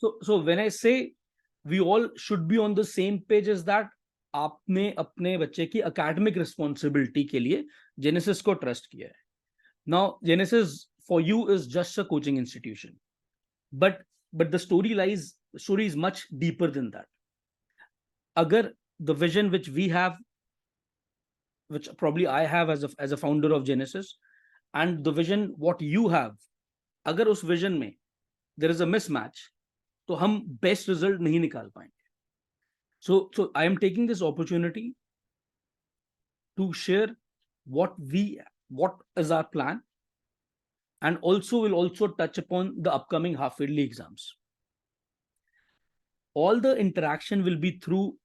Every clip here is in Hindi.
So when I say we all should be on the same page, is that आपने अपने बच्चे की academic responsibility के लिए Genesis को trust किया है. Now Genesis for you is just a coaching institution, but the story is much deeper than that. Agar the vision which we have, which probably I have as a founder of Genesis, and the vision what you have, agar उस vision में there is a mismatch, तो हम best result नहीं निकाल पाएंगे. So I am taking this opportunity to share what is our plan, and will also touch upon the upcoming half yearly exams. All the interaction will be through,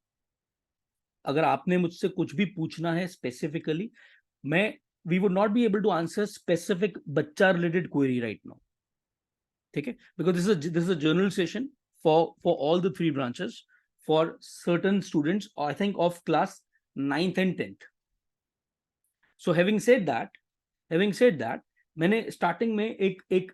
अगर आपने मुझसे कुछ भी पूछना है specifically, we would not be able to answer specific बच्चा related query right now. ठीक है? Because this is a general session for all the 3 branches, for certain students, I think of class 9th and 10th. So having said that, मैंने starting में एक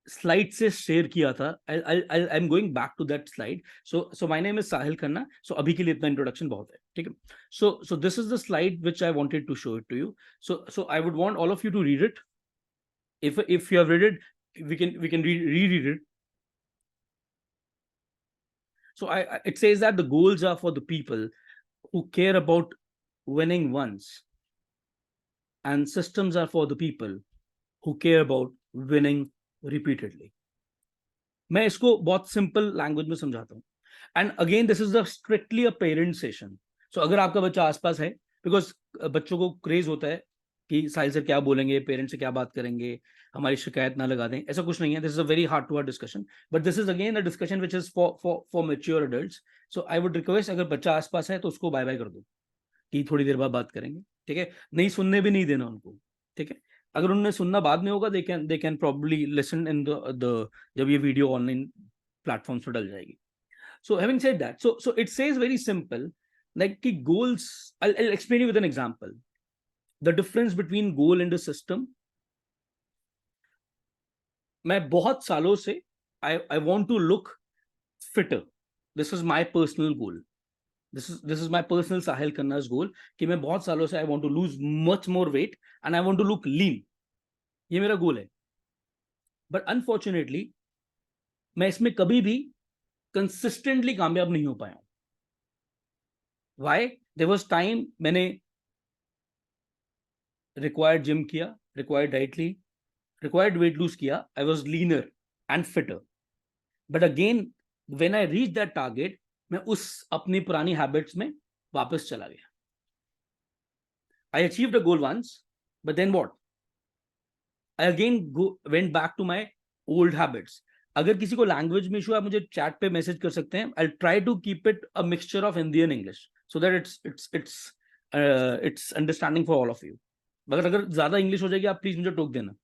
slide से share किया था. I'm going back to that slide. So my name is Sahil Khanna. So अभी के लिए इतना introduction बहुत है. ठीक है? So this is the slide which I wanted to show it to you. So I would want all of you to read it. If you have read it, we can reread it. So it says that the goals are for the people who care about winning once, and systems are for the people who care about winning repeatedly. मैं इसको बहुत सिंपल लैंग्वेज में समझाता हूँ. And again this is strictly a parent session. So अगर आपका बच्चा आसपास है, बिकॉज बच्चों को क्रेज होता है कि साहिल सर क्या बोलेंगे, पेरेंट्स से क्या बात करेंगे, हमारी शिकायत ना लगा दें. ऐसा कुछ नहीं है. This is a very heart to heart discussion, but this is again a discussion which is for mature adults. So I would request, अगर बच्चा आसपास है तो उसको बाय बाय कर दो कि थोड़ी देर बाद बात करेंगे. ठीक है? नहीं सुनने भी नहीं देना उनको. ठीक है? अगर उन्होंने सुनना बाद में होगा, they can probably listen in the जब ये वीडियो ऑनलाइन प्लेटफॉर्म्स पर डल जाएगी. So having said that, so it says very simple, like कि goals, I'll explain you with an example. The difference between goal and a system. मैं बहुत सालों से I want to look fitter. This is my personal goal. This is my personal Sahil Khanna's goal कि मैं बहुत सालों से I want to lose much more weight and I want to look lean. ये मेरा गोल है. But unfortunately मैं इसमें कभी भी consistently कामयाब नहीं हो पाया. Why? There was time मैंने required gym किया, required diet ली, required weight lose किया. I was leaner and fitter. But again, when I reached that target, मैं उस अपनी पुरानी हैबिट्स में वापस चला गया. I achieved a goal once, but then what? I again went back to my old habits. अगर किसी को लैंग्वेज में इशू है, आप मुझे चैट पे मैसेज कर सकते हैं. I'll try to keep it a mixture of Hindi and English so that it's understanding for all of you. मगर अगर ज्यादा इंग्लिश हो जाएगी, आप प्लीज मुझे टोक देना.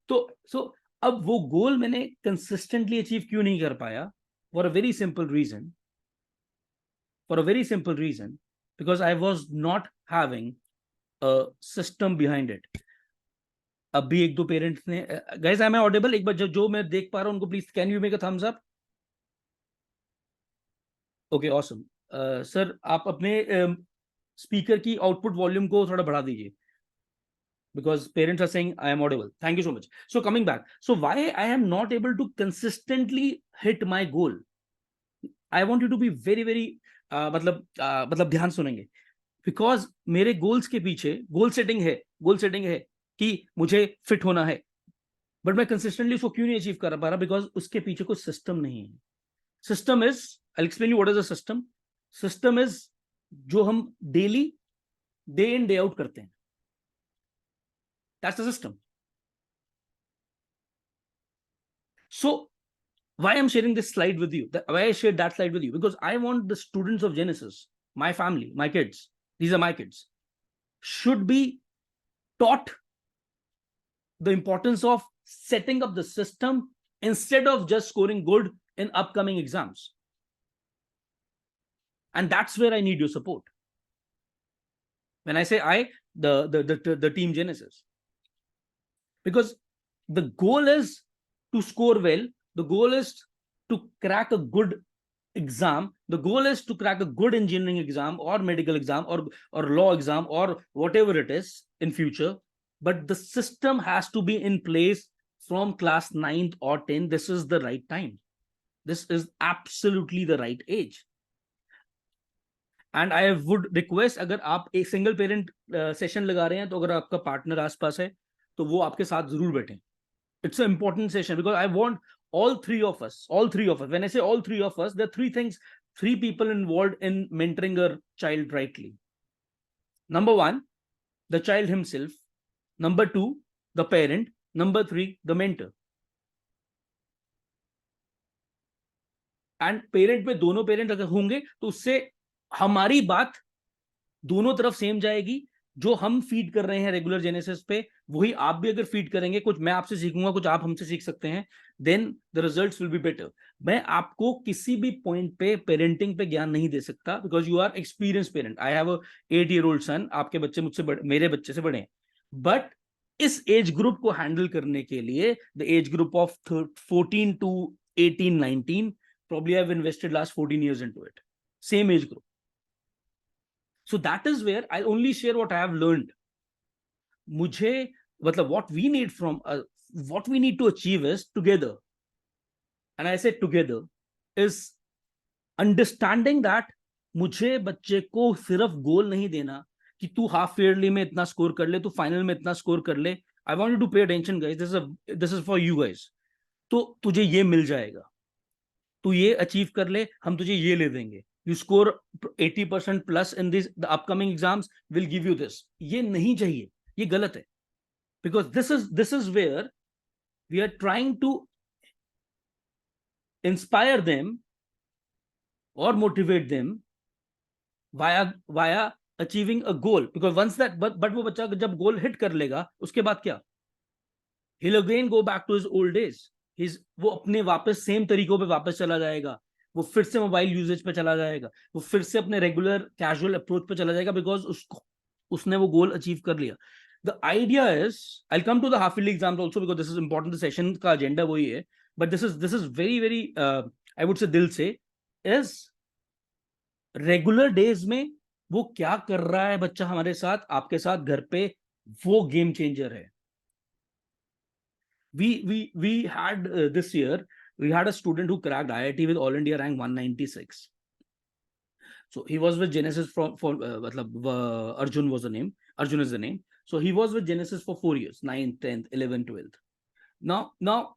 तो अब वो गोल मैंने कंसिस्टेंटली अचीव क्यों नहीं कर पाया? For a very simple reason. Because I was not having a system behind it. अभी एक दो पेरेंट्स ने, गाइस आई एम ऑडिबल? एक बार जो मैं देख पा रहा हूं उनको please can you make a thumbs up? Okay, awesome. Sir आप अपने स्पीकर की आउटपुट वॉल्यूम को थोड़ा बढ़ा दीजिए, because parents are saying I am audible. Thank you so much. So coming back, so why I am not able to consistently hit my goal? I want you to be very मतलब ध्यान सुनेंगे, because मेरे गोल्स के पीछे गोल सेटिंग है कि मुझे फिट होना है, बट मैं कंसिस्टेंटली उसको क्यों नहीं अचीव कर पा रहा? बिकॉज उसके पीछे कोई सिस्टम नहीं है. System is, I explain you what is a system. System is जो हम daily day in day out करते हैं. That's the system. So why I'm sharing this slide with you, why I shared that slide with you, because I want the students of Genesis, my family, my kids, these are my kids, should be taught the importance of setting up the system instead of just scoring good in upcoming exams. And that's where I need your support. When I say I, the team Genesis, because the goal is to score well. The goal is to crack a good exam. The goal is to crack a good engineering exam or medical exam or law exam or whatever it is in future. But the system has to be in place from class 9th or 10th. This is the right time. This is absolutely the right age. And I would request, अगर आप एक सिंगल पेरेंट सेशन लगा रहे हैं, तो अगर आपका पार्टनर आसपास है तो वो आपके साथ जरूर बैठे. It's an important session because I want all three of us. When I say all three of us, there are three things, three people involved in mentoring a child rightly. Number one, the child himself. Number two, the parent. Number three, the mentor. And parent में दोनों parent अगर होंगे तो उससे हमारी बात दोनों तरफ सेम जाएगी. जो हम फीड कर रहे हैं रेगुलर जेनेसिस पे, वही आप भी अगर फीड करेंगे, कुछ मैं आपसे सीखूंगा, कुछ आप हमसे सीख सकते हैं, then the results will be better. मैं आपको किसी भी पॉइंट पे पेरेंटिंग पे ज्ञान नहीं दे सकता because you are experience parent. I have a 8-year-old son. आपके बच्चे मुझसे बड़े, मेरे बच्चे से बड़े हैं. बट इस एज ग्रुप को हैंडल करने के लिए, the age group of 14 to 18-19, probably I've invested last 14 years into it. Same age group. So that is where I only share what I have learned. मुझे मतलब what we need to achieve is together. And I say together is understanding that मुझे बच्चे को सिर्फ गोल नहीं देना कि तू हाफ ईयरली में इतना स्कोर कर ले, तू फाइनल में इतना स्कोर कर ले. I want you to pay attention guys, this is for you guys. तो तुझे ये मिल जाएगा, तू ये अचीव कर ले, हम तुझे ये ले देंगे. You score 80% plus in the upcoming exams, will give you this. ये नहीं चाहिए, ये गलत है. Because this is where we are trying to inspire them or motivate them via achieving a goal. Because once that, but वो बच्चा जब गोल हिट कर लेगा, उसके बाद क्या? He'll again go back to his old days. वो अपने वापस सेम तरीकों पे वापस चला जाएगा. वो फिर से मोबाइल यूजेज पे चला जाएगा, वो फिर से अपने रेगुलर कैजुअल अप्रोच पे चला जाएगा बिकॉज उसने वो गोल अचीव कर लिया. The idea is, I will come to the half yearly exams also because this is important. The session का एजेंडा वही है, but this is very very I would say दिल से, इज रेगुलर डेज में वो क्या कर रहा है बच्चा हमारे साथ, आपके साथ घर पे, वो गेम चेंजर है. we had this year we had a student who cracked IIT with all India rank 196. So he was with Genesis for Arjun was the name. Arjun is the name. So he was with Genesis for 4 years, 9th, 10th, 11th, 12th. Now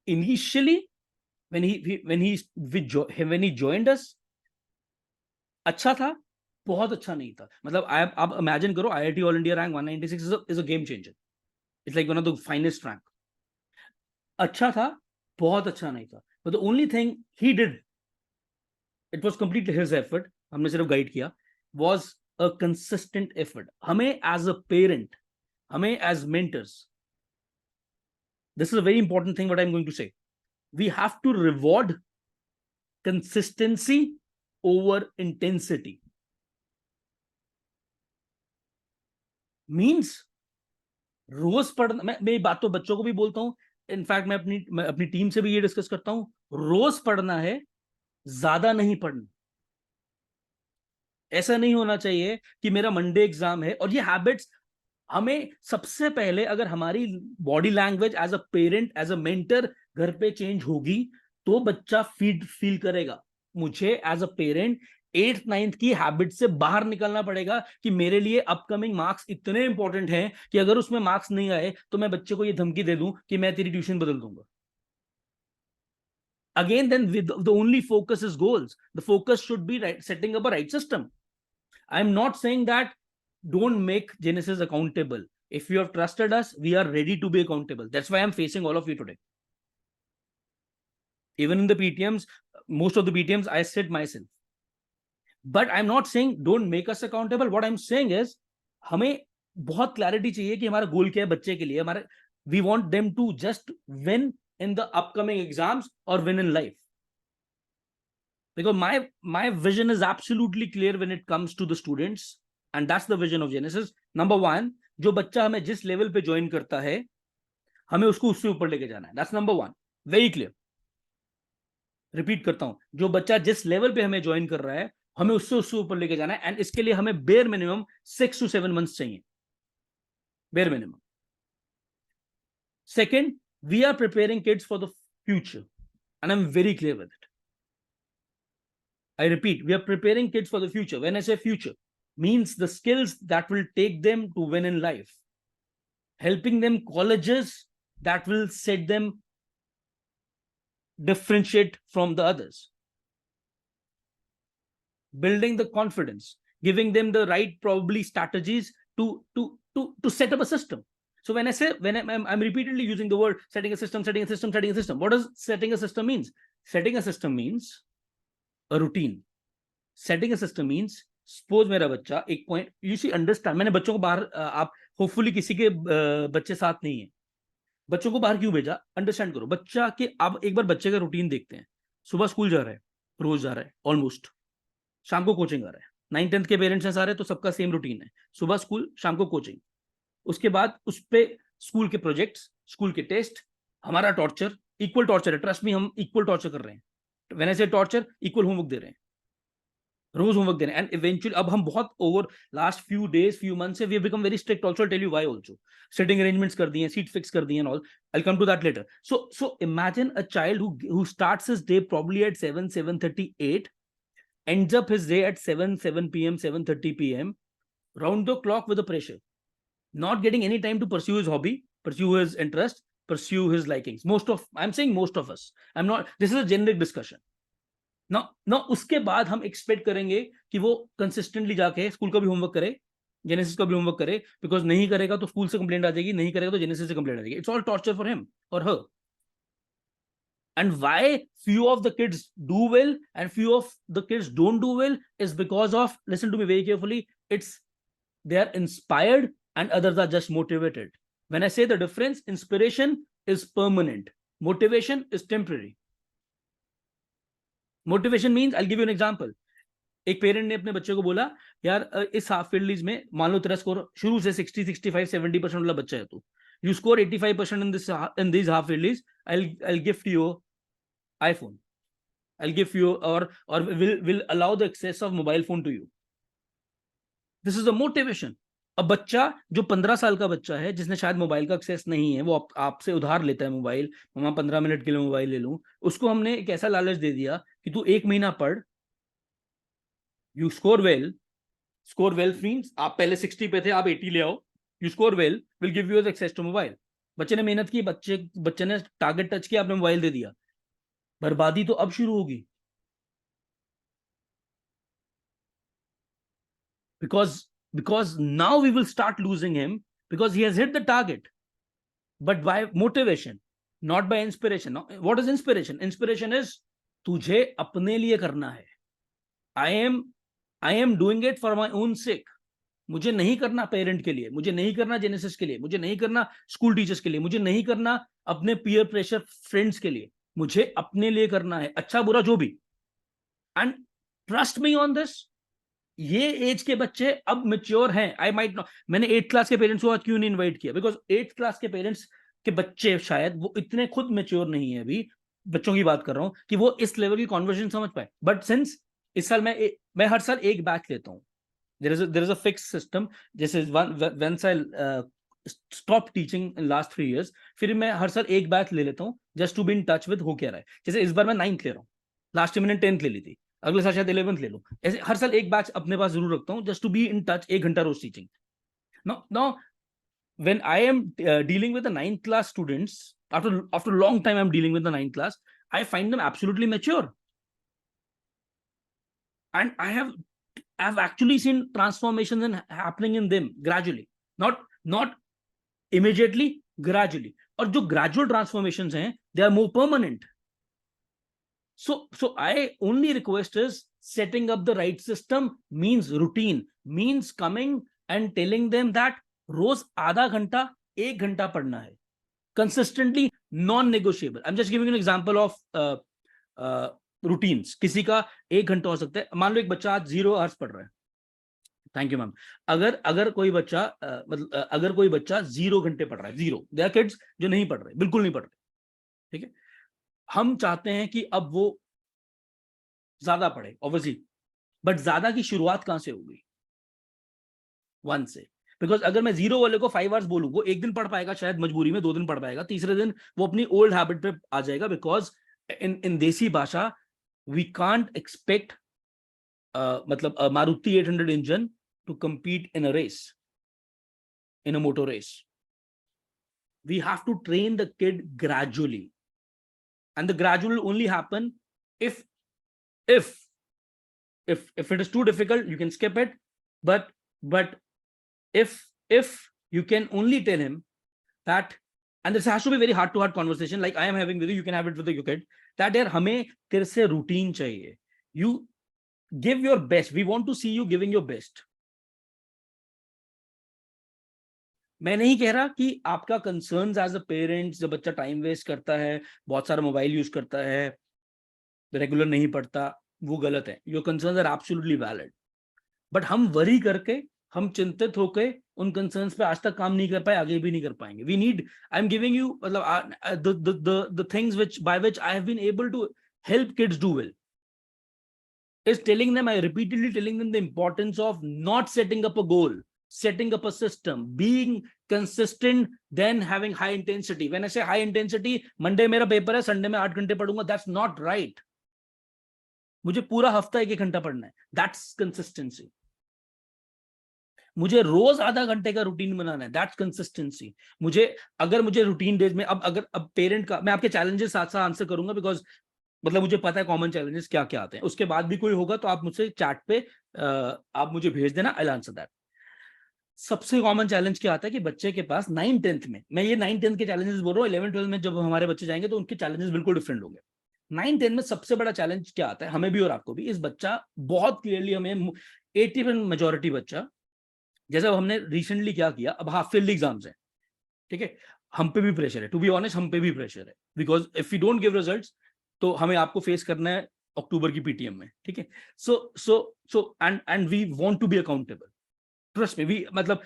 initially when he joined us, अच्छा था, बहुत अच्छा नहीं था. मतलब आप imagine करो, IIT all India rank 196 is a game changer. It's like one of the finest rank. अच्छा था, बहुत अच्छा नहीं था. But the only thing he did, it was completely his effort, हमने सिर्फ गाइड किया, was a consistent effort. हमें as a parent, हमें as mentors, this is a very important thing what I'm going to say. We have to reward consistency over intensity. Means रोज पढ़ना. मैं मेरी बात तो बच्चों को भी बोलता हूं, इनफैक्ट मैं अपनी टीम से भी ये डिस्कस करता हूं. रोज पढ़ना है, ज्यादा नहीं पढ़ना. ऐसा नहीं होना चाहिए कि मेरा मंडे एग्जाम है. और ये हैबिट्स हमें सबसे पहले, अगर हमारी body language as a parent, as a mentor घर पे चेंज होगी, तो बच्चा फील करेगा. मुझे एज अ पेरेंट 8th-9th की हैबिट से बाहर निकलना पड़ेगा कि मेरे लिए अपकमिंग मार्क्स इतने इंपॉर्टेंट हैं कि अगर उसमें मार्क्स नहीं आए तो मैं बच्चे को ये धमकी दे दूं कि मैं तेरी ट्यूशन बदल दूंगा. Again, then the only focus is goals. The focus should be setting up a right system. I'm not saying that don't make Genesis accountable. If you have trusted us, we are ready to be accountable. That's why I'm facing all of you today. Even in the PTMs, most of the PTMs, I sit myself. But I'm not saying don't make us accountable. What I'm saying is, हमें बहुत क्लैरिटी चाहिए कि हमारा गोल क्या है बच्चे के लिए. हमारे we want them to just win in the upcoming exams or win in life. Because my vision is absolutely clear when it comes to the students, and that's the vision of Genesis. Number one, जो बच्चा हमें जिस लेवल पे ज्वाइन करता है, हमें उसको उससे ऊपर लेके जाना है. That's number one. Very clear. Repeat करता हूं, जो बच्चा जिस लेवल पे हमें ज्वाइन कर रहा है, हमें उससे ऊपर लेके जाना है, एंड इसके लिए हमें बेयर मिनिमम 6 to 7 मंथ्स चाहिए, bare minimum. Second, we are preparing kids for the future, and I'm very clear with it. I repeat, we are preparing kids for the future. When I say future, means the skills that will take them to win in life, helping them colleges that will set them differentiate from the others, building the confidence, giving them the right probably strategies to set up a system. So when I say, when I'm repeatedly using the word setting a system, setting a system, setting a system, what does setting a system means? Setting a system means a routine. Setting a system means, suppose मेरा बच्चा एक पॉइंट, यू सी अंडरस्टैंड, मैंने बच्चों को बाहर, आप होपफुली किसी के बच्चे साथ नहीं है, बच्चों को बाहर क्यों भेजा, अंडरस्टैंड करो बच्चा के. अब एक बार बच्चे का रूटीन देखते हैं. सुबह स्कूल जा रहा है, रोज जा रहा है ऑलमोस्ट, शाम को कोचिंग आ रहा है. 9th-10th के पेरेंट्स हैं सारे, तो सबका सेम रूटीन है, सुबह स्कूल, शाम को कोचिंग. उसके बाद उस पे स्कूल के प्रोजेक्ट्स, स्कूल के टेस्ट, हमारा टॉर्चर, इक्वल टॉर्चर है, ट्रस्ट मी, हम इक्वल टॉर्चर कर रहे हैं. व्हेन आई से टॉर्चर, इक्वल होमवर्क दे रहे हैं, रोज होमवर्क देना. एंड इवेंचुअली अब हम बहुत over last few days, few months से we have become very strict. Also tell you why also. Sitting arrangements कर दिए, सीट फिक्स कर दिए and all. I come to that later. So imagine a child who starts his day probably at 7:30, 8, ends up his day at 7 p.m., 7:30 p.m, round the clock with the pressure, not getting any time to pursue his hobby, pursue his interest, pursue his likings. I'm saying most of us, I'm not, this is a generic discussion. ना उसके बाद हम एक्सपेक्ट करेंगे कि वो कंसिस्टेंटली जाके स्कूल का भी होमवर्क करे, जेनेसिस का भी होमवर्क करे, बिकॉज नहीं करेगा तो स्कूल से कंप्लेंट आ जाएगी, नहीं करेगा तो जेनेसिस से कंप्लेंट आ जाएगी. It's all torture for him और हर. And why few of the kids do well and few of the kids don't do well is because of, listen to me very carefully, it's they are inspired and others are just motivated. When I say the difference, inspiration is permanent, motivation is temporary. Motivation means, I give you an example. एक पेरेंट ने अपने बच्चे को बोला, यार इस हाफ फील्ड में मान लो तेरा स्कोर शुरू से 60, 65, 70% वाला बच्चा है, तो you score 85% in this half field, I'll gift you iPhone, I'll give you or will allow the access of mobile phone to you. This is the motivation. अब बच्चा जो 15 साल का बच्चा है, जिसने शायद मोबाइल का एक्सेस नहीं है, वो आपसे उधार लेता है मोबाइल, मामा 15 मिनट के लिए मोबाइल ले लूं, उसको हमने एक ऐसा लालच दे दिया कि तू 1 महीना पढ़, you score well. Score well means आप पहले 60 पे थे, आप 80 ले आओ, you score well, will give you access to mobile. बच्चे ने मेहनत की, बच्चे ने टारगेट टच किया, आपने मोबाइल दे दिया. बर्बादी तो अब शुरू होगी, because now we will start losing him because he has hit the target, but by motivation, not by inspiration. Now, what is inspiration? Inspiration is तुझे अपने लिए करना है. I am doing it for my own sake. मुझे नहीं करना पेरेंट के लिए, मुझे नहीं करना जेनेसिस के लिए, मुझे नहीं करना स्कूल टीचर्स के लिए, मुझे नहीं करना अपने पीयर प्रेशर फ्रेंड्स के लिए, मुझे अपने लिए करना है, अच्छा बुरा जो भी. And trust me on this, ये एज के बच्चे अब मेच्योर हैं. आई माइट नॉट, मैंने 8th क्लास के पेरेंट्स को आज क्यों नहीं इनवाइट किया, बिकॉज 8th क्लास के पेरेंट्स के बच्चे शायद वो इतने खुद मेच्योर नहीं है, अभी बच्चों की बात कर रहा हूं, कि वो इस लेवल की कॉन्वर्सेशन समझ पाए. बट सिंस इस साल मैं हर साल एक बैच लेता हूं, there is a fix system. जैसे once I stop teaching in last 3 years, फिर मैं हर साल एक बैच ले लेता हूं, just to be in touch with हो क्या रहा है. जैसे इस बार मैं 9th ले रहा हूँ, लास्ट ईयर मैंने 10th ले ली थी, अगले साल शायद 11th ले लो. ऐसे हर साल एक बैच अपने पास जरूर रखता हूं, just to be in touch, 1 घंटा रोज teaching. Now when I am dealing with the 9th class students, after a long time I'm dealing with the 9th class, I find them absolutely mature, and I've actually seen transformations happening in them gradually, not immediately, gradually. और जो gradual transformations हैं, they are more permanent. So I only request is setting up the right system means routine, means coming and telling them that रोज आधा घंटा 1 घंटा पढ़ना है, consistently, non-negotiable. I'm just giving you an example of routines. किसी का 1 घंटा हो सकता है. मान लो एक बच्चा आज 0 hours पढ़ रहा है, थैंक यू मैम. अगर कोई बच्चा अगर कोई बच्चा 0 घंटे पढ़ रहा है, 0, दे आर किड्स जो नहीं पढ़ रहे, बिल्कुल नहीं पढ़ रहे, ठीक है. हम चाहते हैं कि अब वो ज्यादा पढ़े ऑब्वियसली, बट ज्यादा की शुरुआत कहां से होगी? 1 से। बिकॉज अगर मैं 0 वाले को 5 आवर्स बोलूं, वो एक दिन पढ़ पाएगा शायद मजबूरी में, 2 दिन पढ़ पाएगा, तीसरे दिन वो अपनी ओल्ड हैबिट पे आ जाएगा। बिकॉज इन देसी भाषा वी कांट एक्सपेक्ट मतलब Maruti 800 engine to compete in a race, in a motor race. We have to train the kid gradually, and the gradual will only happen if if if it is too difficult, you can skip it. But if you can only tell him that, and this has to be very heart to heart conversation like I am having with you, you can have it with your kid, that यार हमें तेरे से रूटीन चाहिए, you give your best, we want to see you giving your best. मैं नहीं कह रहा कि आपका कंसर्न्स एज अ पेरेंट्स, जब बच्चा टाइम वेस्ट करता है, बहुत सारा मोबाइल यूज करता है, रेगुलर नहीं पढ़ता, वो गलत है। Your concerns are absolutely valid, but हम वरी करके, हम चिंतित होके उन कंसर्न्स पे आज तक काम नहीं कर पाए, आगे भी नहीं कर पाएंगे। We need, I am giving you मतलब the things which by which I have been able to help kids do well is telling them, I repeatedly telling them the importance of not setting up a goal, setting up a system, being consistent, then having high intensity. When I say high intensity, Monday मेरा पेपर है, संडे में 8 घंटे पढ़ूंगा, that's not right. मुझे पूरा हफ्ता 1-1 घंटा पढ़ना है, that's consistency. मुझे रोज आधा घंटे का रूटीन बनाना है, दैट्स कंसिस्टेंसी. मुझे अगर मुझे रूटीन डेज में अब पेरेंट का मैं आपके चैलेंजेस साथ साथ आंसर करूंगा, बिकॉज मतलब मुझे पता है कॉमन चैलेंजेस क्या क्या आते हैं. उसके बाद भी कोई होगा तो आप मुझसे चैट पे आप मुझे भेज देना, आई विल आंसर दैट. सबसे कॉमन चैलेंज क्या आता है कि बच्चे के पास 9-10 में, मैं ये 9-10 के चैलेंजेस बोल रहा हूँ, 11-12 में जब हमारे बच्चे जाएंगे तो उनके चैलेंजेस बिल्कुल डिफरेंट होंगे. 9-10 में सबसे बड़ा चैलेंज क्या आता है, हमें भी और आपको भी, इस बच्चा बहुत क्लियरली, हमें 80% मेजोरिटी बच्चा, जैसे हमने रिसेंटली क्या किया, अब हाफ ईयरली एग्जाम्स हैं, ठीक है, हम पे भी प्रेशर है, टू बी ऑनेस्ट हम पे भी प्रेशर है, because if you don't give results तो हमें आपको फेस करना है अक्टूबर की पीटीएम में, ठीक है. So and we want to be accountable, trust me. We matlab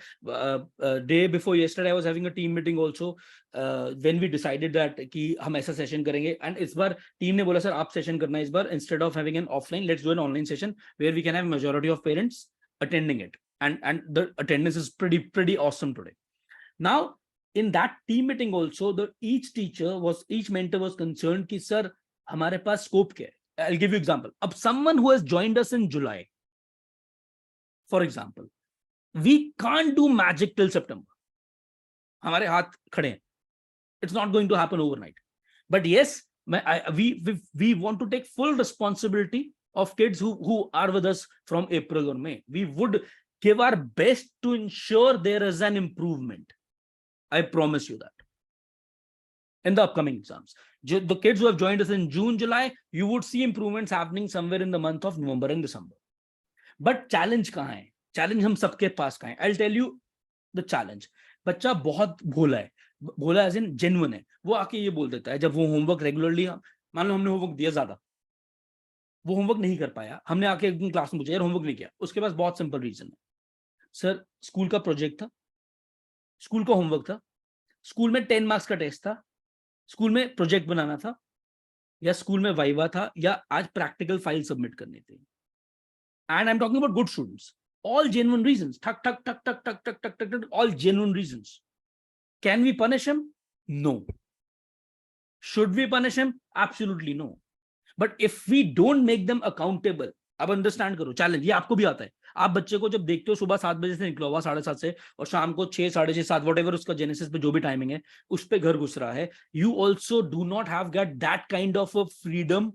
day before yesterday I was having a team meeting also, when we decided that कि हम ऐसा सेशन करेंगे, एंड इस बार टीम ने बोला सर आप सेशन करना है इस बार, instead of having an offline, let's do an online session where we can have majority of parents attending it, and the attendance is pretty awesome today. Now in that team meeting also, each mentor was concerned कि सर हमारे पास स्कोप क्या है. I'll give you example. अब someone who has joined us in July, for example, we can't do magic till September. हमारे हाथ खड़े हैं, it's not going to happen overnight. But yes, we want to take full responsibility of kids who are with us from April or May. We would give our best to ensure there is an improvement. I promise you that. In the upcoming exams, the kids who have joined us in June, July, you would see improvements happening somewhere in the month of November and December. But challenge कहाँ है? चैलेंज हम सबके पास का है. I will tell you the challenge. बच्चा बहुत भोला है, भोला एज इन जेन्युइन है. वो आके ये बोल देता है जब वो होमवर्क रेगुलरली, मान लो हमने होमवर्क दिया ज्यादा, वो होमवर्क नहीं कर पाया, हमने आके एक दिन क्लास में पूछा यार होमवर्क नहीं किया, उसके पास बहुत सिंपल रीजन है, सर स्कूल का प्रोजेक्ट था, स्कूल का होमवर्क था, स्कूल में 10 मार्क्स का टेस्ट था, स्कूल में प्रोजेक्ट बनाना था, या स्कूल में वाइवा था, या आज प्रैक्टिकल फाइल सबमिट करनी थी. And I am talking about good students. All genuine reasons. Tuck, tuck, tuck, tuck, tuck, tuck, tuck, tuck, tuck, all genuine reasons. Can we punish him? No. Should we punish him? Absolutely no. But if we don't make them accountable, अब अंडरस्टैंड करो चैलेंज ये आपको भी आता है. आप बच्चे को जब देखते हो सुबह 7 बजे से निकला हुआ, 7:30 से, और शाम को 6, 6:30, 7, वॉट उसका जेनेसिस पे जो भी टाइमिंग है उस पे घर घुस रहा है, you also do not have get that kind of freedom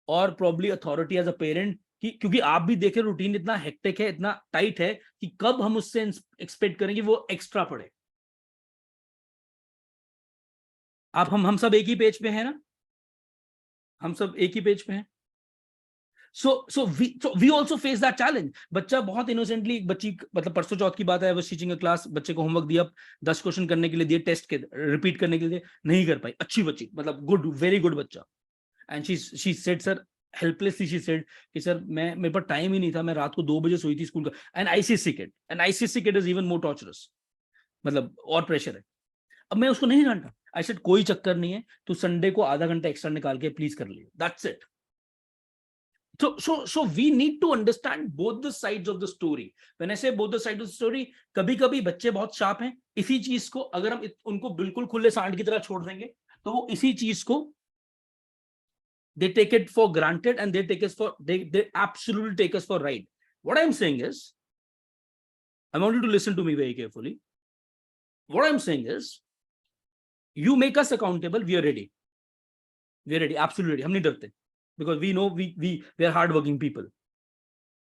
और probably authority as a parent, क्योंकि आप भी देखें रूटीन इतना हेक्टिक है, इतना टाइट है कि कब हम उससे एक्सपेक्ट करेंगे वो एक्स्ट्रा पढ़े. आप हम सब एक ही पेज पे हैं ना, हम सब एक ही पेज पे हैं. so we also face that challenge. बच्चा बहुत इनोसेंटली, बच्ची मतलब परसों चौथ की बात है, वो टीचिंग क्लास, बच्चे को होमवर्क दिया, 10 क्वेश्चन करने के लिए दिए, टेस्ट के रिपीट करने के लिए, नहीं कर पाई, अच्छी बच्ची, मतलब गुड, वेरी गुड बच्चा. And she said sir, helplessly she said कि सर मेरे पास टाइम ही नहीं था, मैं रात को 2 बजे सोई थी स्कूल का. And ICSC kid is even more torturers, मतलब और प्रेशर है. अब मैं उसको नहीं डांटा, आई सेड कोई चक्कर नहीं है, तो संडे को आधा घंटा एक्स्ट्रा निकाल के प्लीज कर लियो, that's it. So we need to understand both the sides of the story. When I say both the sides of the story, कभी-कभी बच्चे बहुत शार्प हैं, इसी चीज को अगर हम उनको बिल्कुल खुले सांड की तरह छोड़ देंगे तो वो इसी चीज को they take it for granted and they absolutely take us for right. What I'm saying is, I want you to listen to me very carefully. What I'm saying is, you make us accountable, we are ready. We are ready, absolutely ready. हम नहीं डरते because we know we are hardworking people.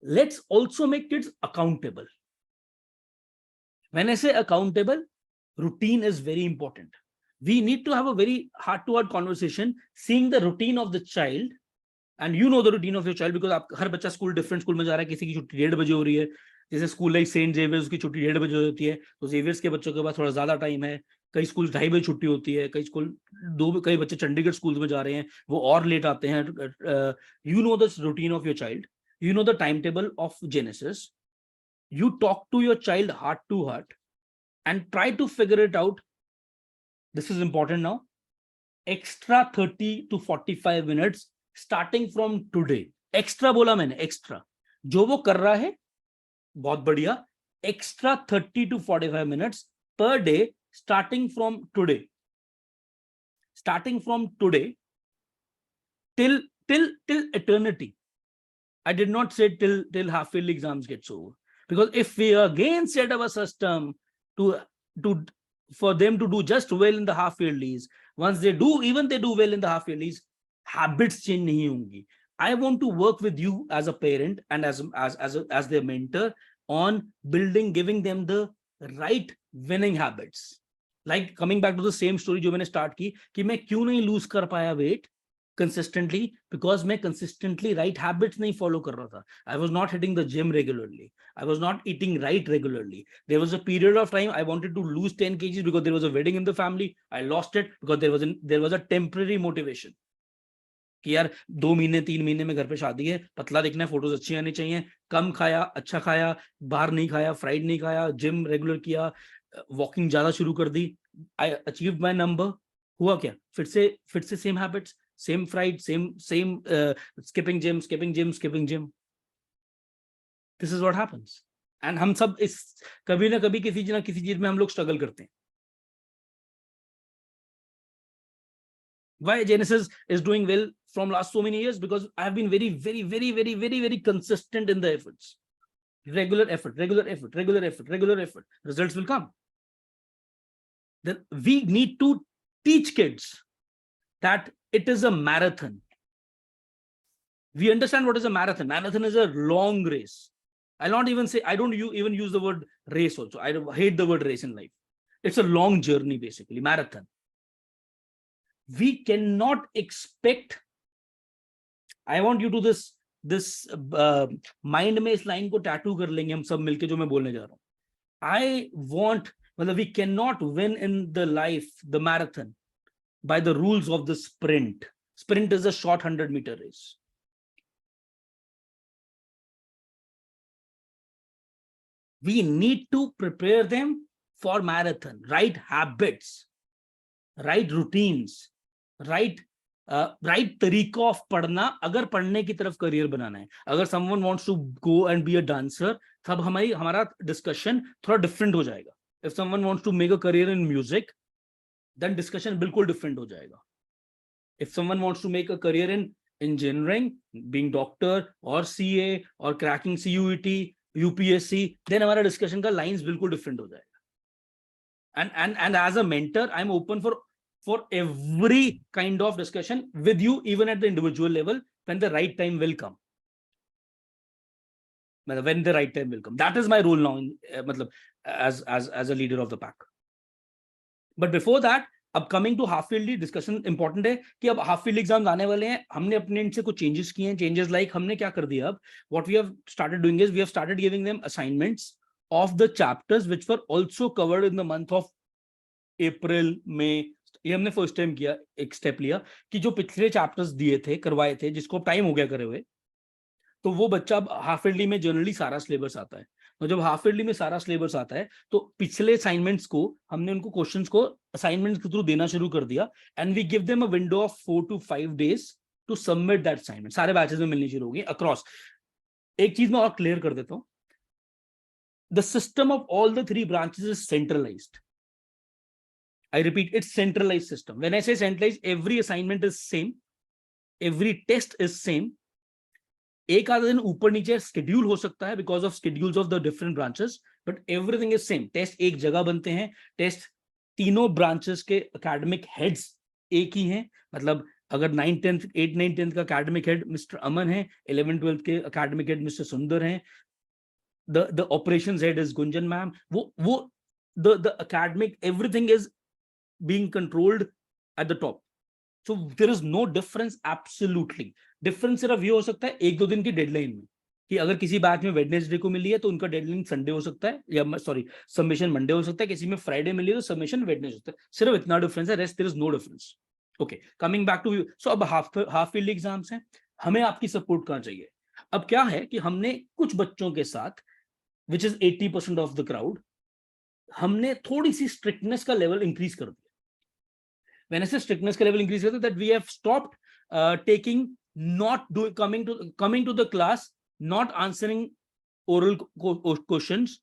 Let's also make kids accountable. When I say accountable, routine is very important. We need to have a very heart-to-heart conversation, seeing the routine of the child, and you know the routine of your child because आप हर बच्चा स्कूल डिफरेंट स्कूल में जा रहा है, किसी की छुट्टी 1:30 बजे हो रही है, जैसे स्कूल लाइक सेंट जेवियर्स की छुट्टी 1:30 बजे होती है, तो जेवियर्स के बच्चों के पास थोड़ा ज्यादा टाइम है, कई स्कूल 2:30 बजे छुट्टी होती है, कई स्कूल कई बच्चे चंडीगढ़ स्कूल में जा रहे हैं, वो और लेट आते हैं. You know the routine of your child, you know the timetable of Genesis. You talk to your child heart to heart and try to figure it out. This is important now. Extra 30 to 45 minutes starting from today. Extra बोला मैंने, extra. जो वो कर रहा है बहुत बढ़िया. Extra 30 to 45 minutes per day starting from today. Starting from today till eternity. I did not say till half-yearly exams gets over, because if we again set up a system for them to do just well in the half-yearlies, once they do well in the half-yearlies, habits change nahi hongi. I want to work with you as a parent and as their mentor on giving them the right winning habits. Like coming back to the same story जो मैंने start की कि मैं क्यों नहीं lose कर पाया weight consistently, because मैं consistently right habits नहीं follow कर रहा था. I was not hitting the gym regularly. I was not eating right regularly. There was a period of time I wanted to lose 10 kgs because there was a wedding in the family. I lost it because there was a temporary motivation कि यार 2 महीने 3 महीने में घर पे शादी है, पतला दिखना है, फोटोज अच्छी आनी चाहिए, कम खाया, अच्छा खाया, बाहर नहीं खाया, फ्राइड नहीं खाया, जिम रेगुलर किया, वॉकिंग ज्यादा शुरू कर दी. आई अचीव्ड माय नंबर. हुआ क्या? फिर से same habits, same fried, same skipping gym. This is what happens. And हम सब इस कभी ना कभी किसी ना किसी चीज में हम लोग स्ट्रगल करते हैं. Why Genesis is doing well from last so many years? Because I have been very consistent in the efforts. Regular effort. Results will come. Then we need to teach kids that it is a marathon. We understand what is a marathon. Marathon is a long race. I'll not even say, I don't even use the word race also. I hate the word race in life. It's a long journey, basically, marathon. We cannot expect, I want you to this mind में इस line को tattoo कर लेंगे हम सब मिलके जो मैं बोलने जा रहा हूँ. I want, मतलब we cannot win in the life, the marathon, by the rules of the sprint. Sprint is a short 100-meter race. We need to prepare them for marathon. Right habits, right routines, right तरीका ऑफ पढ़ना. अगर पढ़ने की तरफ करियर बनाना है, अगर someone wants to go and be a dancer, तब हमारा डिस्कशन थोड़ा डिफरेंट हो जाएगा. If someone wants to make a career in music, then discussion बिल्कुल डिफरेंट हो जाएगा. If someone wants to make a career in engineering, being doctor or CA or cracking CUET, UPSC, then हमारा डिस्कशन का लाइंस बिल्कुल डिफरेंट हो जाएगा. And as a mentor, I'm open for every kind of discussion with you, even at the individual level, when the right time will come. When the right time will come. That is my role now, as a leader of the pack. But before that, अब coming to half yearly discussion important है कि अब half yearly exams आने वाले हैं. हमने अपने end से कुछ changes किए हैं. Changes like हमने क्या कर दिया अब? What we have started doing is we have started giving them assignments of the chapters which were also covered in the month of April, May. ये हमने फर्स्ट टाइम किया, एक स्टेप लिया कि जो पिछले चैप्टर्स दिए थे, करवाए थे, जिसको टाइम हो गया करे हुए, तो वो बच्चा अब हाफ ईयरली में जनरली सारा सिलेबस आता है. तो जब हाफ ईयरली में सारा सिलेबस आता है तो पिछले असाइनमेंट्स को हमने उनको क्वेश्चंस को असाइनमेंट्स के थ्रू देना शुरू कर दिया. And we give them a window of 4 to 5 days to submit that assignment. सारे बैचेस में मिलनी शुरू होगी अक्रॉस। एक चीज मैं और क्लियर कर देता हूं, the system of all the 3 branches is centralised. I repeat, it's centralized system. When I say centralized, every assignment is same, every test is same. एक आधा दिन ऊपर नीचे स्केड्यूल हो सकता है because of schedules of the different branches, but everything is same. Test एक जगह बनते हैं, टेस्ट तीनों ब्रांचेस के एकेडमिक हेड्स एक ही हैं। मतलब अगर 9th 10th 8th 9th 10th का एकेडमिक हेड मिस्टर अमन है, 11th 12th के एकेडमिक हेड मिस्टर सुंदर हैं, the operations head is Gunjan ma'am, वो the academic everything is being controlled at the top. So there is no difference absolutely. Difference सिर्फ ये हो सकता है 1-2 दिन की डेडलाइन में, कि अगर किसी बैच में वेडनेसडे को मिली है तो उनका डेडलाइन संडे हो सकता है, या सॉरी सबमिशन मंडे हो सकता है, किसी में फ्राइडे मिली है तो सबमिशन वेडनेसडे हो सकता है। सिर्फ इतना डिफरेंस है, rest there is no difference. Okay, coming back to you. So अब हाफ ईयरली एग्जाम्स हैं, हमें आपकी सपोर्ट कहाँ चाहिए? अब क्या है कि हमने कुछ बच्चों के साथ, which is 80% of the crowd, हमने थोड़ी सी स्ट्रिक्टनेस का लेवल इंक्रीज कर दिया। When I say strictness का level increase करते, that we have stopped taking, not doing, coming to the class, not answering oral questions,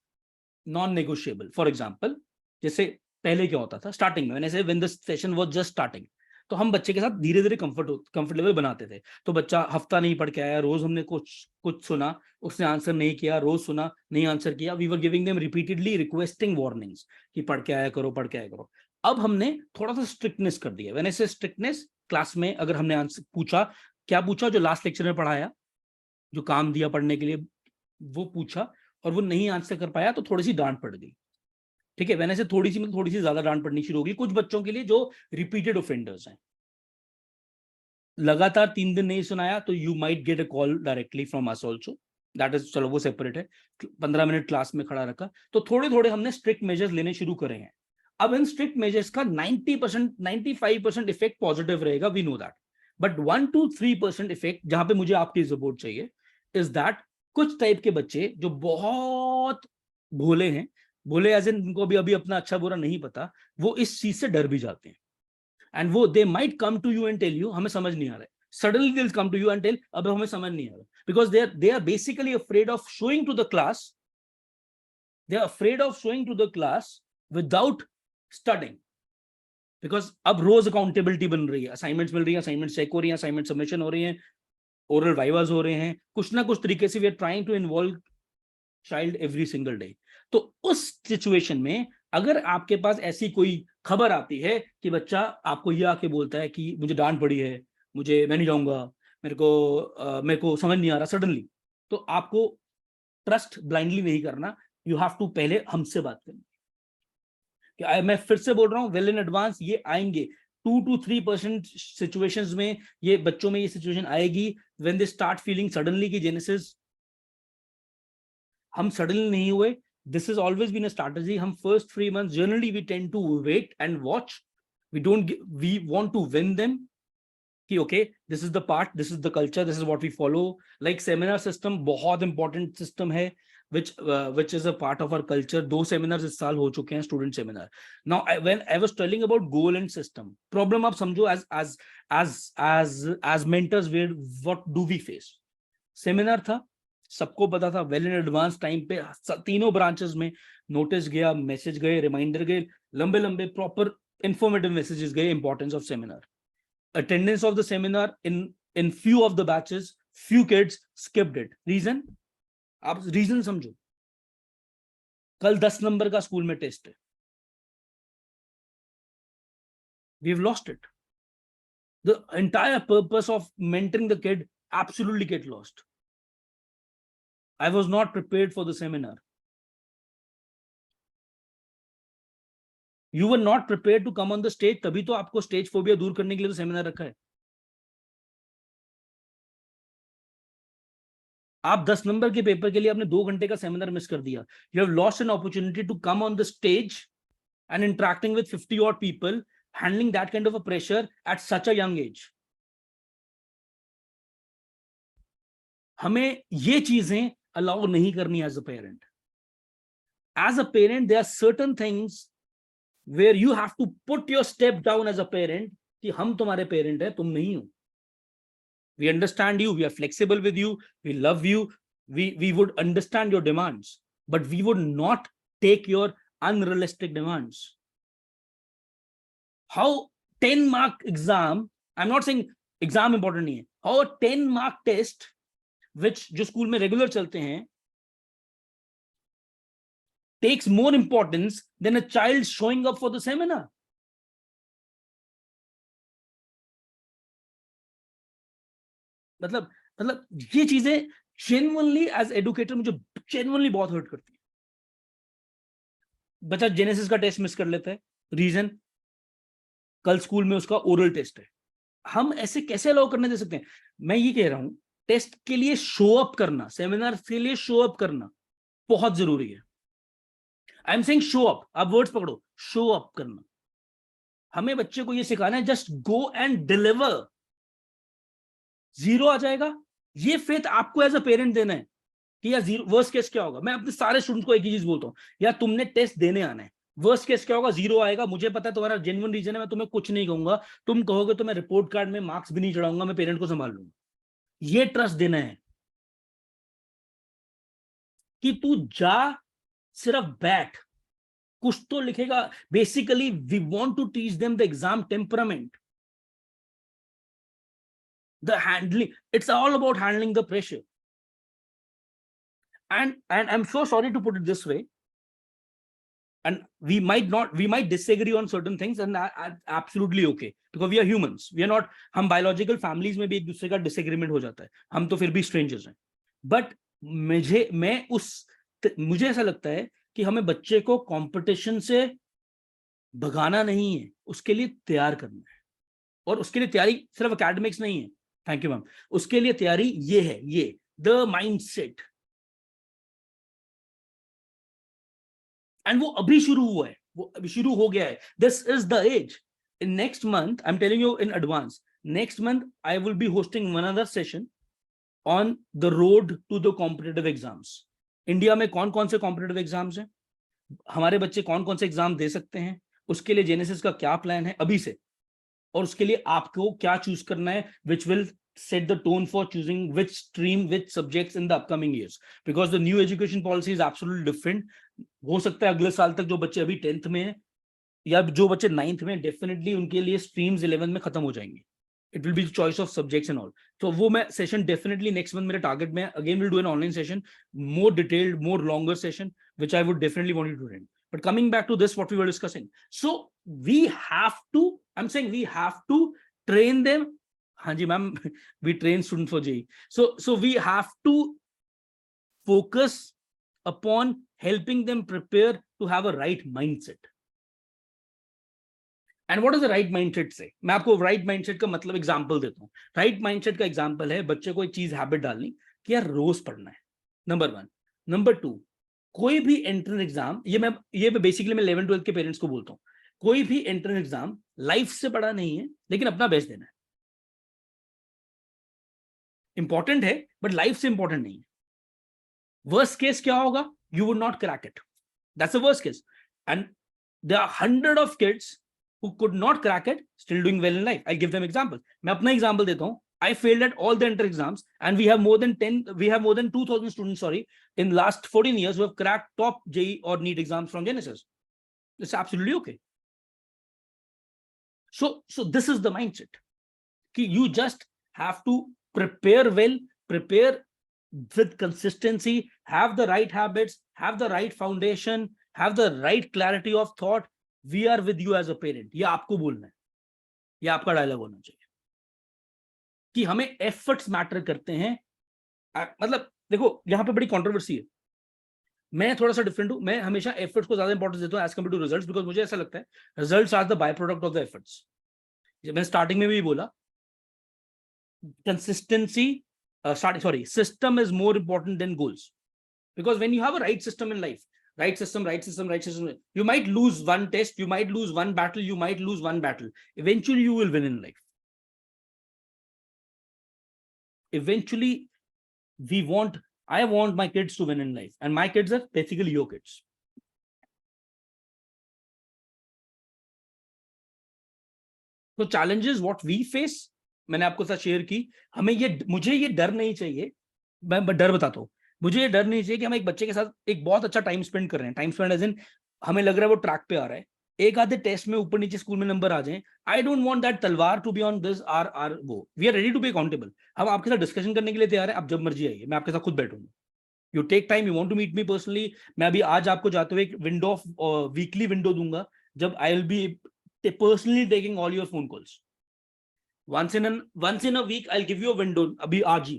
non-negotiable. For example, जैसे पहले क्या होता था स्टार्टिंग में, when I say when the session was just starting, तो हम बच्चे के साथ धीरे धीरे कंफर्ट लेवल बनाते थे। तो बच्चा हफ्ता नहीं पढ़ के आया, रोज हमने कुछ सुना, उसने आंसर नहीं किया, रोज सुना नहीं आंसर किया, we were giving them repeatedly requesting warnings कि पढ़ के आया करो, पढ़ के आया करो। अब हमने थोड़ा सा स्ट्रिक्टनेस कर दिया। व्हेन आई से स्ट्रिक्टनेस, क्लास में अगर हमने आंसर पूछा, क्या पूछा जो लास्ट लेक्चर में पढ़ाया, जो काम दिया पढ़ने के लिए वो पूछा, और वो नहीं आंसर कर पाया तो थोड़ी सी डांट पड़ गई। ठीक है, वैसे थोड़ी सी ज्यादा डांट पड़नी शुरू होगी कुछ बच्चों के लिए जो रिपीटेड ऑफेंडर्स हैं। लगातार 3 दिन नहीं सुनाया तो you might get a call directly from us also, that is, चलो वो सेपरेट है। 15 मिनट क्लास में खड़ा रखा, तो थोड़े थोड़े हमने स्ट्रिक्ट मेजर्स लेने शुरू करे हैं। अब इन स्ट्रिक्ट मेजर्स का 90% 95% इफेक्ट पॉजिटिव रहेगा, we know that, but 1-3% effect जहां पे मुझे आपकी सपोर्ट चाहिए इज दैट कुछ टाइप के बच्चे जो बहुत भोले हैं, भोले एज इन उनको अभी अपना अच्छा बुरा नहीं पता, वो इस चीज से डर भी जाते हैं। एंड वो they might come to you and tell you हमें समझ नहीं आ रहा है, suddenly they will come to you and tell अब हमें समझ नहीं आ रहा, because they are basically afraid of showing to the class, they are afraid of showing to the class without studying. Because अब रोज अकाउंटेबिलिटी बन रही है, असाइनमेंट्स मिल रही है, असाइनमेंट चेक हो रही है, असाइनमेंट सबमिशन हो रही है, ओरल वाइवास हो रहे हैं, कुछ ना कुछ तरीके से we are trying to involve child every single day. तो उस सिचुएशन में अगर आपके पास ऐसी कोई खबर आती है कि बच्चा आपको ये आके बोलता है कि मुझे डांट पड़ी है, मैं नहीं जाऊंगा, मेरे को समझ नहीं आ रहा सडनली, तो आपको ट्रस्ट ब्लाइंडली नहीं करना, यू हैव टू पहले हमसे बात करनी। मैं फिर से बोल रहा हूं, वेल इन एडवांस ये आएंगे 2-3% सिचुएशंस में, ये बच्चों में ये सिचुएशन आएगी when they start feeling suddenly कि जेनेसिस हम सडनली नहीं हुए। This is always been a strategy. हम first 3 months generally we tend to wait and watch, we want to win them कि okay this is the part, this is the culture, this is what we follow. Like seminar system बहुत इंपॉर्टेंट सिस्टम है which is a part of our culture. 2 seminars इस साल हो चुके हैं, student seminar. Now when I was telling about goal and system, problem आप समझो as mentors, where what do we face? Seminar था, सबको पता था, वेल इन एडवांस टाइम पे तीनों ब्रांचेस में नोटिस गया, मैसेज गए, रिमाइंडर गए, लंबे लंबे प्रॉपर इंफॉर्मेटिव मैसेजेस गए, importance of seminar, attendance of the seminar in few of the batches, few kids skipped it. Reason? आप रीजन समझो, कल 10 नंबर का स्कूल में टेस्ट है, we have lost it, the entire purpose of mentoring the kid absolutely get lost. I was not prepared for the seminar, you were not prepared to come on the stage, तभी तो आपको स्टेज फोबिया दूर करने के लिए तो सेमिनार रखा है। आप 10 नंबर के पेपर के लिए आपने 2 घंटे का सेमिनार मिस कर दिया, you have lost an opportunity to come on the stage and interacting with 50 odd people, handling that kind of a pressure at such a young age. हमें ये चीजें अलाउ नहीं करनी as a parent. As a parent, there are certain things where you have to put your step down as a parent कि हम तुम्हारे parent हैं, तुम नहीं हो। We understand you, we are flexible with you, we love you, we would understand your demands, but we would not take your unrealistic demands. How 10 mark exam, I'm not saying exam important नहीं है, how a 10 mark test which जो स्कूल में रेगुलर चलते हैं takes more importance than a child showing up for the seminar. मतलब ये चीजें जेन्युइनली एज एडुकेटर मुझे जेन्युइनली बहुत हर्ट करती है. बच्चा जेनेसिस का टेस्ट मिस कर लेता है, रीजन कल स्कूल में उसका ओरल टेस्ट है. हम ऐसे कैसे अलाउ करने दे सकते हैं? मैं ये कह रहा हूं, टेस्ट के लिए शो अप करना, सेमिनार के लिए शो अप करना बहुत जरूरी है. I am saying show up, आप वर्ड्स पकड़ो, शो अप करना. हमें बच्चे को ये सिखाना है, just go and deliver. Zero आ जाएगा, ये फेथ आपको एज अ पेरेंट देना है कि यार जीरो, वर्स्ट केस क्या होगा. मैं अपने सारे स्टूडेंट्स को एक ही चीज बोलता हूँ, यार तुमने टेस्ट देने आना है, वर्स्ट केस क्या होगा, जीरो आएगा. मुझे पता है तुम्हारा जेन्युइन रीजन है, मैं तुम्हें कुछ नहीं कहूंगा. तुम कहोगे तो मैं रिपोर्ट कार्ड में मार्क्स भी नहीं चढ़ाऊंगा, मैं पेरेंट को संभाल लूंगा. ये ट्रस्ट देना है कि तू जा, सिर्फ बैठ, कुछ तो लिखेगा. Basically we want to teach them the exam temperament, the handling. It's all about handling the pressure. And I'm so sorry to put it this way, and we might disagree on certain things, and absolutely okay, because we are humans, we are not, हम biological families में भी एक दूसरे का disagreement हो जाता है, हम तो फिर भी strangers हैं. But मुझे ऐसा लगता है कि हमें बच्चे को कंपटीशन से भगाना नहीं है, उसके लिए तैयार करना है. और उसके लिए तैयारी सिर्फ एकेडमिक्स नहीं है. Thank you ma'am. उसके लिए तैयारी ये है, ये द माइंडसेट. एंड वो अभी शुरू हुआ है, वो अभी शुरू हो गया है. This is the age. In next month, I am telling you in advance, next month I will be hosting one other session on the road to the competitive exams. India में कौन कौन से कॉम्पिटिटिव एग्जाम्स हैं, हमारे बच्चे कौन कौन से एग्जाम दे सकते हैं, उसके लिए जेनेसिस का क्या प्लान है अभी से, और उसके लिए आपको क्या चूज करना है, which will set the tone for choosing which stream, which subjects in the upcoming years, because the new education policy is absolutely different. हो सकता है अगले साल तक जो बच्चे अभी 10th में हैं या जो बच्चे 9th में, डेफिनेटली उनके लिए स्ट्रीम्स 11 में खत्म हो जाएंगे. It will be choice of subjects and all. तो वो मैं सेशन डेफिनेटली नेक्स्ट मंथ मेरे टारगेट में, again will do an online session, more detailed, more longer session, which I would definitely want you to attend. But coming back to this, what we were discussing, so we have to, I'm saying we have to train them. Hanji ma'am, we train students for JEE. So we have to focus upon helping them prepare to have a right mindset. And what does the right mindset say? मैं आपको right mindset का मतलब एग्जांपल देता हूँ. Right mindset का एग्जांपल है बच्चे को एक चीज हैबिट डालनी कि यार रोज पढ़ना है, नंबर 1. नंबर 2, कोई भी एंट्रेंस एग्जाम, ये मैं बेसिकली मैं 11th 12th के पेरेंट्स को बोलता हूँ, कोई भी एंट्रेंस एग्जाम लाइफ से बड़ा नहीं है, लेकिन अपना बेस्ट देना है. इंपॉर्टेंट है बट लाइफ से इंपॉर्टेंट नहीं है. वर्स्ट केस क्या होगा, you would not crack it, that's the worst case. And there are 100 of kids who could not crack it, still doing well in life. I'll give them example. मैं अपना एग्जांपल देता हूँ. I failed at all the entrance exams, and we have more than 2,000 students, sorry, in last 14 years who have cracked top JEE or NEET exams from Genesis. It's absolutely okay. So this is the mindset. कि you just have to prepare well, prepare with consistency, have the right habits, have the right foundation, have the right clarity of thought. We are with you as a parent. ये आपको बोलना है, ये आपका डायलॉग होना चाहिए कि हमें एफर्ट्स मैटर करते हैं. मतलब देखो यहां पे बड़ी कंट्रोवर्सी है, मैं थोड़ा सा डिफरेंट हूं. मैं हमेशा एफर्ट्स को ज्यादा इंपॉर्टेंस देता हूं as compare to results, because मुझे ऐसा लगता है results are the by product of the efforts. मैं स्टार्टिंग में भी बोला, consistency, system is more important than goals, because when you have a right system in life, right system, you might lose one test, you might lose one battle, you might lose one battle, eventually you will win in life. Eventually I want my kids to win in life, and my kids are basically your kids. So challenges what we face, मैंने आपको साथ शेयर की, मुझे ये डर नहीं चाहिए, मैं डर बताता हूँ, मुझे ये डर नहीं चाहिए कि हम एक बच्चे के साथ एक बहुत अच्छा टाइम स्पेंड कर रहे हैं, टाइम स्पेंड एज इन हमें लग रहा है वो ट्रैक पे आ रहा है, एक आधे टेस्ट में ऊपर नीचे स्कूल में नंबर आ जाए, I don't want that talwar to be on this are वो, we are ready to be accountable, हम आपके साथ डिस्कशन करने के लिए तैयार है, आप जब मर्जी आइए, मैं आपके साथ खुद बैठूंगा, you take time, you want to meet me personally, मैं अभी आज आपको जाते हुए एक विंडो ऑफ वीकली विंडो दूंगा जब आई will B personally taking all your phone calls. Once in a week, I'll give you a window, abhi aaj hi,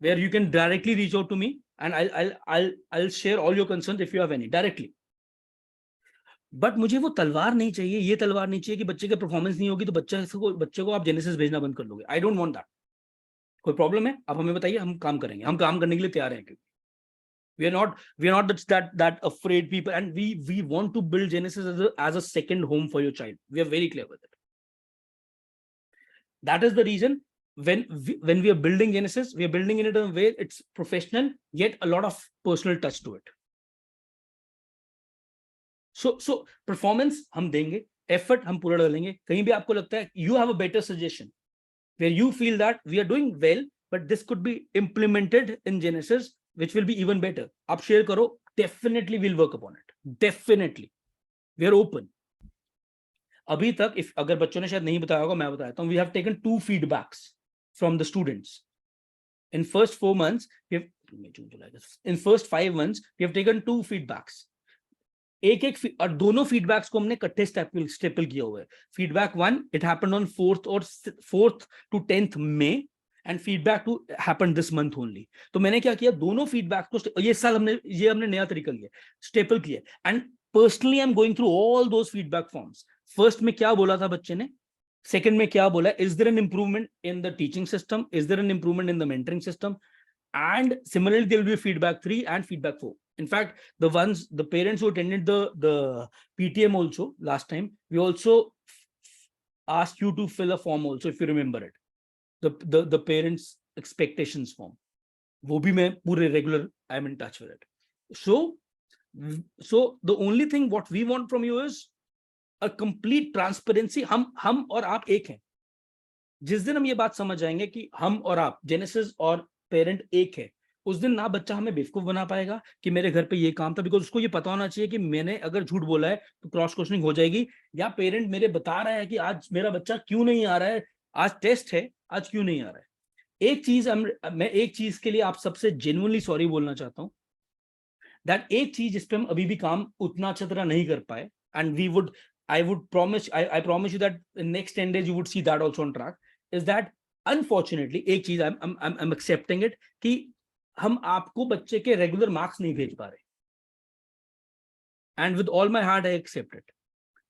where you can directly reach out to me, and I'll share all your concerns if you have any directly. But मुझे वो तलवार नहीं चाहिए, ये तलवार नहीं चाहिए कि बच्चे के परफॉर्मेंस नहीं होगी तो बच्चे को आप जेनेसिस भेजना बंद कर लोगे, आई डोंट वांट दैट। कोई प्रॉब्लम है आप हमें बताइए, हम काम करेंगे, हम काम करने के लिए तैयार हैं, क्योंकि we are not that afraid people, and we want to build Genesis as a second home for your child. We are very clear with it. That is the reason when we are building Genesis, we are building it in a way it's professional yet a lot of personal touch to it. So performance हम देंगे, effort हम पूरा डालेंगे, कहीं भी आपको लगता है you have a better suggestion where you feel that we are doing well but this could be implemented in Genesis which will be even better, आप share करो, definitely we'll work upon it, definitely we are open. अभी तक अगर बच्चों ने शायद नहीं बताया होगा, मैं बताता हूँ, we have taken 2 feedbacks from the students in first 4 months, in first 5 months we have taken 2 feedbacks, एक और दोनों फीडबैक्स को हमने इकट्ठे स्टेपल किया हुआ है। Feedback 1 it happened on 4th to 10th May and feedback 2 happened this month only. तो मैंने क्या किया, दोनों फीडबैक को ये साल हमने नया तरीका लिया, स्टेपल किया, and personally I am going through all those feedback forms. First में क्या बोला था बच्चे ने, सेकंड में क्या बोला, is there an improvement in the teaching system, is there an improvement in the mentoring system, and similarly there will be feedback 3 and feedback 4. In fact, the parents who attended the PTM also last time, we also asked you to fill a form also, if you remember it, the parents expectations form, wo bhi main pure regular I am in touch with it. So the only thing what we want from you is a complete transparency. हम और आप एक हैं, जिस दिन हम ये बात समझ जाएंगे कि हम और आप, जेनेसिस और पेरेंट एक है, उस दिन ना बच्चा हमें बेवकूफ बना पाएगा कि मेरे घर पे ये काम था, बिकॉज उसको ये पता होना चाहिए कि मैंने अगर झूठ बोला है तो क्रॉस क्वेश्चनिंग हो जाएगी, या पेरेंट मेरे बता रहा है कि आज मेरा बच्चा क्यों नहीं आ रहा है, आज टेस्ट है, आज क्यों नहीं आ रहा है। मैं एक चीज के लिए आप सबसे जेन्युइनली सॉरी बोलना चाहता हूं, दैट एक चीज जिस पे हम अभी भी काम उतना अच्छा तरह नहीं कर पाए, and I promise you that in next 10 days you would see that also on track, is that unfortunately एक चीज I'm accepting it कि हम आपको बच्चे के रेगुलर मार्क्स नहीं भेज पा रहे, and with all my heart I accept it,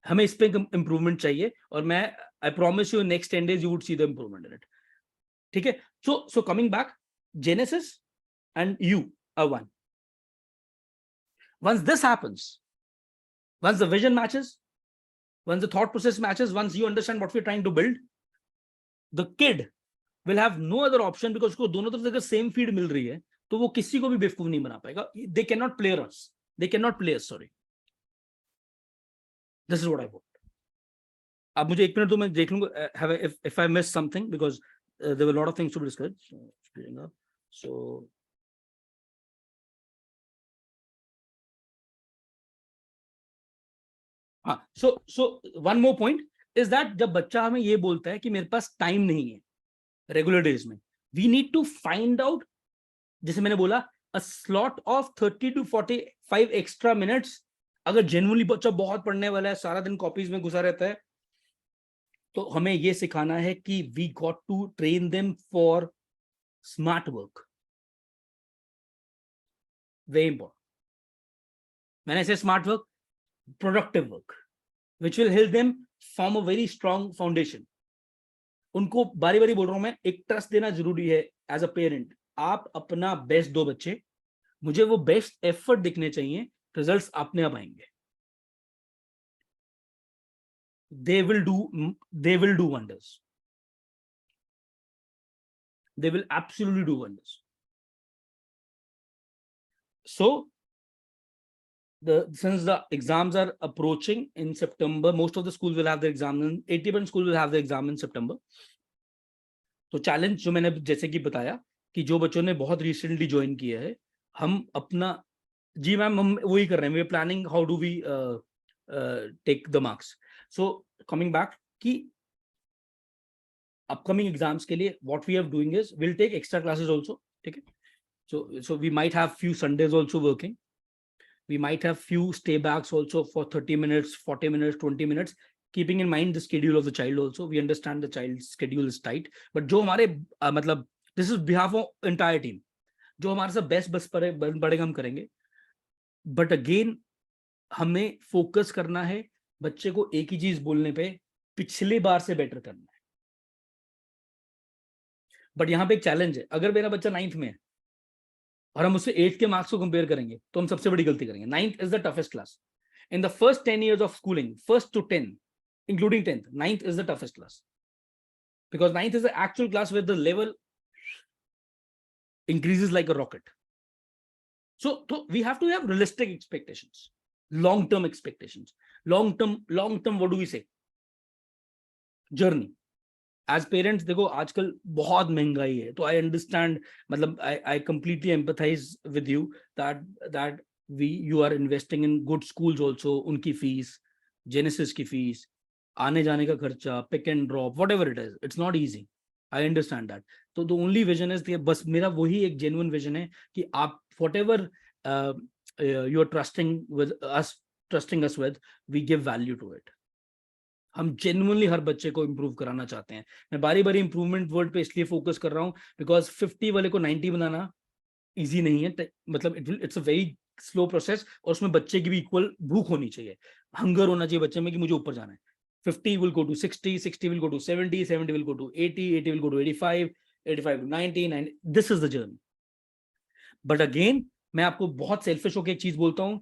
हमें इस पे इंप्रूवमेंट चाहिए, और मैं I promise you next 10 days you would see the improvement in it. ठीक है, so coming back, Genesis and you are one. Once this happens, once the vision matches, once the thought process matches, once you understand what we're trying to build, the kid will have no other option, because उसको दोनों तरफ से अगर सेम फीड मिल रही है तो वो किसी को भी बेवकूफ नहीं बना पाएगा। They cannot play us. They cannot play us, sorry. This is what I want. अब मुझे 1 मिनट तो मैं देख लूंगा if I missed something, because there were a lot of things to be discussed. So हाँ, so one more point is that जब बच्चा हमें ये बोलता है कि मेरे पास टाइम नहीं है रेगुलर डेज में, we need to find out, जैसे मैंने बोला, a slot of 30 to 45 extra minutes। अगर जेन्युइनली बच्चा बहुत पढ़ने वाला है, सारा दिन कॉपीज में घुसा रहता है, तो हमें ये सिखाना है कि we got to train them for smart work, very important. When I say smart work, productive work, which will help them form a very strong foundation. उनको बारी बारी बोल रहा हूं मैं, एक ट्रस्ट देना जरूरी है एज अ पेरेंट। आप अपना बेस्ट दो बच्चे, मुझे वो बेस्ट एफर्ट दिखने चाहिए, रिजल्ट्स अपने आप आएंगे। they will do wonders, they will absolutely do wonders. So since the exams are approaching in September, most of the schools will have their exam, 80% schools will have the exam in September. तो चैलेंज जो मैंने जैसे कि बताया कि जो बच्चों ने बहुत रिसेंटली ज्वाइन किया है, हम अपना, जी मैम हम वही कर रहे हैं, we are planning how do we take the marks. So coming back कि अपकमिंग एग्जाम्स के लिए what we are doing is will take extra classes also. ठीक है, so we might have few Sundays also working. We might have few stay backs also for 30 minutes, 40 minutes, 20 minutes, keeping in mind the schedule of the child also. We understand the child's schedule is tight, but जो हमारे मतलब this is behalf of entire team, जो हमारे साथ बेस्ट बस पड़ेगा हम करेंगे. बट अगेन हमें फोकस करना है बच्चे को एक ही चीज बोलने पे, पिछले बार से बेटर करना है. बट यहाँ पे एक चैलेंज है, अगर मेरा बच्चा 9th में है और हम उससे 8th के मार्क्स को कंपेयर करेंगे तो हम सबसे बड़ी गलती करेंगे. 9th is the toughest class in the first 10 years of schooling, first to 10 including 10th. 9th is the toughest class because 9th is the actual class where the level increases like a rocket. So we have to have realistic expectations, long term expectations. Long term what do we say? Journey. As parents देखो आजकल बहुत महंगाई है, तो आई अंडरस्टैंड, मतलब I completely empathize with you that you are investing in good schools also. उनकी फीस, जेनेसिस की फीस, आने जाने का खर्चा, pick and drop, whatever it is, it's not easy. I understand that. तो द ओनली विजन इज, बस मेरा वही एक जेन्युइन विजन है कि आप whatever you are trusting us with, we give value to it. हम जेन्युइनली हर बच्चे को इंप्रूव कराना चाहते हैं. मैं बारी बारी इंप्रूवमेंट वर्ड पे इसलिए फोकस कर रहा हूं बिकॉज 50 वाले को 90 बनाना इजी नहीं है. मतलब it's a very slow process, और उसमें बच्चे की भी इक्वल भूख होनी चाहिए, हंगर होना चाहिए बच्चे में कि मुझे ऊपर जाना है. 50 will go to 60, 60 will go to 70, 70 will go to 80, 80 will go to 85, 85 to 90, 90. This is the journey. But again मैं आपको बहुत सेल्फिश होकर एक चीज बोलता हूं,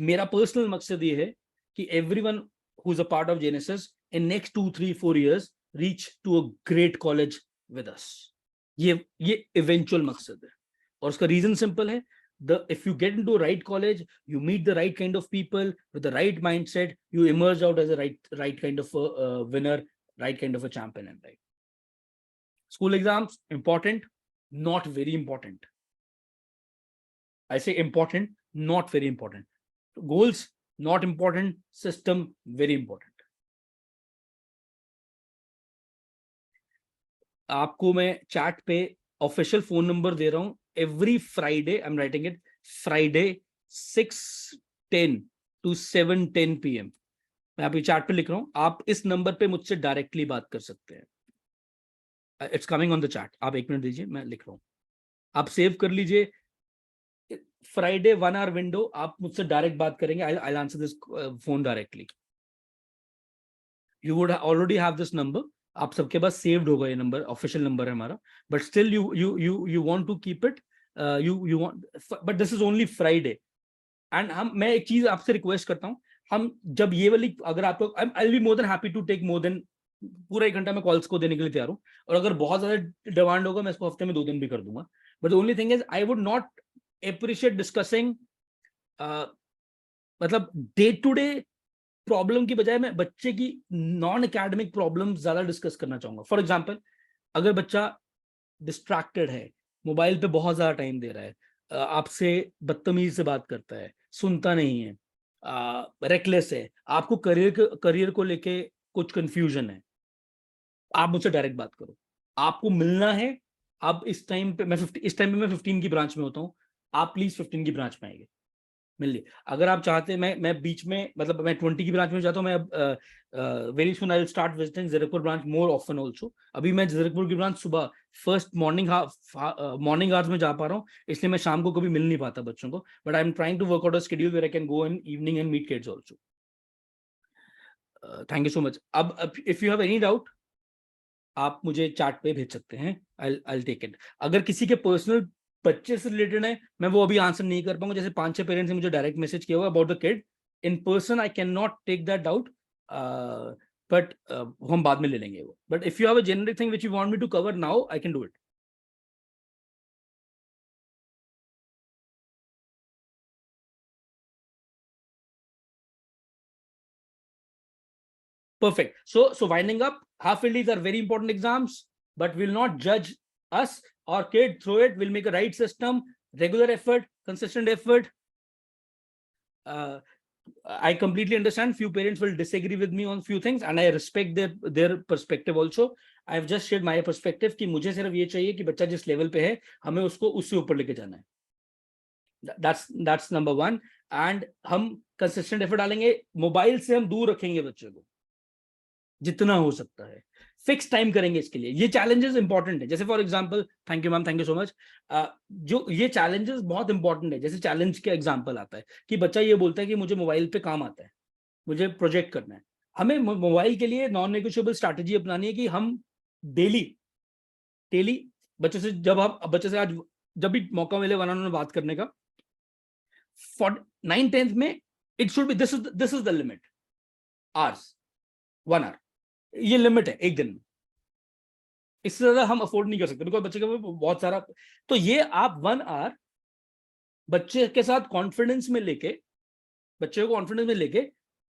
मेरा पर्सनल मकसद ये है कि everyone who's a part of Genesis in next 2, 3, 4 years reach to a great college with us. ये eventual मकसद है, और उसका रीजन सिंपल है. If you get into a right college, you meet the right kind of people with the right mindset, you emerge out as a right kind of a winner, right kind of a champion in life. School exams important, not very important. I say important, not very important. Goals not important, system very important. आपको मैं चैट पे ऑफिशियल फोन नंबर दे रहा हूं. Every Friday I am writing it, Friday 6:10 to 7:10 PM. मैं अभी चैट पे लिख रहा हूं, आप इस नंबर पे मुझसे डायरेक्टली बात कर सकते हैं. It's coming on the chat. आप 1 मिनट दीजिए, मैं लिख रहा हूं, आप सेव कर लीजिए. फ्राइडे 1 hour विंडो, आप मुझसे डायरेक्ट बात करेंगे. I answer this phone directly. You would already have this number, आप सबके पास सेव्ड होगा ये नंबर, ऑफिशियल नंबर है हमारा. But still you want to keep it, you want, but this is only Friday. And मैं एक चीज आपसे रिक्वेस्ट करता हूं, हम जब ये वाली, अगर आप लोग, I will be more than happy to take more than पूरा 1 घंटा मैं कॉल्स को देने के लिए तैयार हूं, और अगर बहुत ज्यादा डिमांड होगा मैं इसको हफ्ते में 2 दिन भी कर दूंगा. But the only thing is I would not appreciate discussing, मतलब डे टू डे प्रॉब्लम की बजाय मैं बच्चे की नॉन एकेडमिक प्रॉब्लम ज्यादा डिस्कस करना चाहूंगा. फॉर एग्जाम्पल, अगर बच्चा डिस्ट्रैक्टेड है, मोबाइल पे बहुत ज्यादा टाइम दे रहा है, आपसे बदतमीजी से बात करता है, सुनता नहीं है, रेकलेस है, आपको करियर को लेके कुछ कंफ्यूजन है, आप मुझसे डायरेक्ट बात करो. आपको मिलना है, अब इस टाइम पे मैं 15 की ब्रांच में होता हूँ, आप प्लीज 15 की ब्रांच में आइए, मिल ली. अगर आप चाहते हैं, मैं बीच में, मतलब मैं 20 की ब्रांच में जाता हूँ. मैं very soon I will start visiting Zirakpur branch more often also. अभी मैं जीरकपुर की ब्रांच सुबह फर्स्ट मॉर्निंग आवर्स में जा पा रहा हूँ, इसलिए मैं शाम को कभी मिल नहीं पाता बच्चों को. But I am trying to work out a schedule where I can go in evening and meet kids also. Thank you so much. अब if you have any doubt, आप मुझे चैट पे भेज सकते हैं, आई टेक इट. अगर किसी के पर्सनल बच्चे से रिलेटेड है, मैं वो अभी आंसर नहीं कर पाऊंगा. जैसे 5-6 पेरेंट्स ने मुझे डायरेक्ट मैसेज किया हुआ about the kid in person, I can not take that doubt, but हम बाद में ले लेंगे वो. But if you have a generic thing which you want me to cover now, I can do it. Perfect. So winding up, half yearlies are very important exams. but will not judge us or kid through it. We'll make a right system, regular effort, consistent effort. I completely understand few parents will disagree with me on few things and I respect their perspective also. I've just shared my perspective कि मुझे सिर्फ ये चाहिए कि बच्चा जिस लेवल पे है हमें उसको उससे ऊपर लेके जाना है. That's number one. And हम consistent effort डालेंगे, मोबाइल से हम दूर रखेंगे बच्चे को जितना हो सकता है, फिक्स टाइम करेंगे इसके लिए. ये चैलेंजेस इंपॉर्टेंट है. जैसे for example, thank you ma'am, thank you so much. जो ये चैलेंजेस बहुत इंपॉर्टेंट है. जैसे चैलेंज का एग्जांपल आता है कि बच्चा ये बोलता है कि मुझे मोबाइल पे काम आता है, मुझे प्रोजेक्ट करना है. हमें मोबाइल के लिए नॉन नेगोशिएबल स्ट्रैटेजी अपनानी है कि हम डेली डेली बच्चे से, जब आप बच्चे से आज जब भी मौका मिले वन ऑन वन बात करने का, फॉर 9th-10th में it should be this is the limit, hours, 1 hour. ये लिमिट है एक दिन में. इससे ज्यादा हम अफोर्ड नहीं कर सकते बिकॉज बच्चे के बहुत सारा. तो ये आप 1 hour बच्चे के साथ कॉन्फिडेंस में लेके, बच्चे को कॉन्फिडेंस में लेके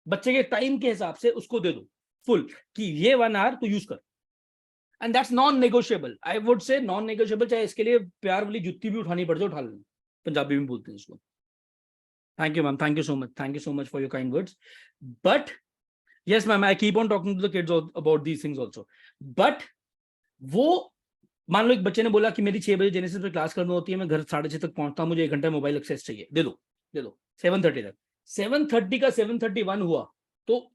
बच्चे के टाइम के हिसाब से उसको दे दो फुल कि ये 1 hour तो यूज कर. And that's non negotiable. I would से नॉन नेगोशिएबल. चाहे इसके लिए प्यार वाली जुत्ती भी उठानी पड़ जाए, उठा लेना. पंजाबी में बोलते हैं इसको. Thank you ma'am, thank you so much, thank you so much for your kind words. But yes ma'am, I keep on talking to the kids about these things also. But वो मान लो एक बच्चे ने बोला कि मेरी 6 बजे जेनेसिस पे क्लास करनी होती है, मैं घर 6:30 तक पहुंचता हूं, मुझे 1 घंटा मोबाइल एक्सेस चाहिए, दे दो 7:30 तक. 7:30 का 7:31 हुआ तो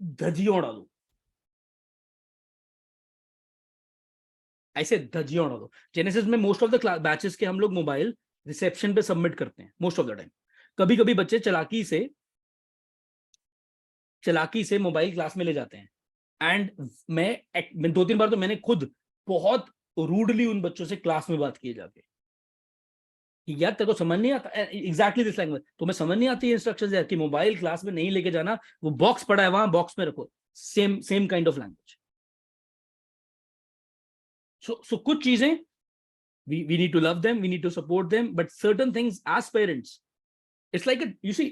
धजियां उड़ा दो, ऐसे धजियां उड़ा दो. जेनेसिस में मोस्ट ऑफ द बैचेस के हम लोग मोबाइल रिसेप्शन पे सबमिट करते हैं मोस्ट ऑफ द टाइम. कभी कभी बच्चे चलाकी से मोबाइल क्लास में ले जाते हैं. एंड मैं 2-3 बार तो मैंने खुद बहुत रूडली उन बच्चों से क्लास में बात की जाके कि यार तेरे को समझ नहीं आता. एग्जैक्टली दिस लैंग्वेज, तुम्हें समझ नहीं आती इंस्ट्रक्शंस है कि मोबाइल क्लास में नहीं लेके जाना, वो बॉक्स पड़ा है वहां, बॉक्स में रखो. Same kind of language. So कुछ चीजें we need to love them, we need to support them, but certain things as parents, it's like you see,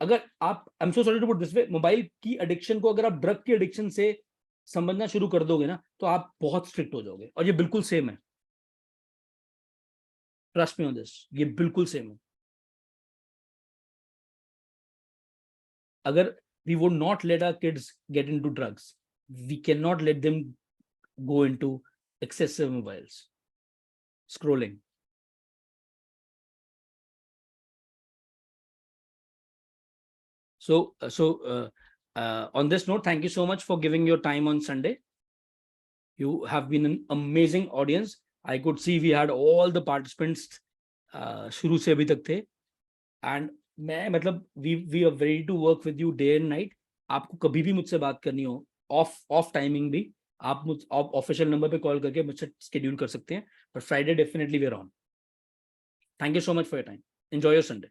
अगर आप, I am so sorry to put this way, mobile की एडिक्शन को अगर आप ड्रग की एडिक्शन से समझना शुरू कर दोगे ना तो आप बहुत स्ट्रिक्ट हो जाओगे. और ये बिल्कुल सेम है, ट्रस्ट मी ऑन दिस, ये बिल्कुल सेम है. अगर we would not let our kids get into drugs, we can not let them go into excessive mobiles scrolling. So on this note, thank you so much for giving your time on Sunday. You have been an amazing audience. I could see we had all the participants शुरू से अभी तक थे. And मैं मतलब we are ready to work with you day and night. आपको कभी भी मुझसे बात करनी हो ऑफ टाइमिंग भी, आप ऑफिशियल नंबर पे कॉल करके मुझसे स्केड्यूल कर सकते हैं. पर Friday definitely we are on. Thank you so much for your time. Enjoy your Sunday.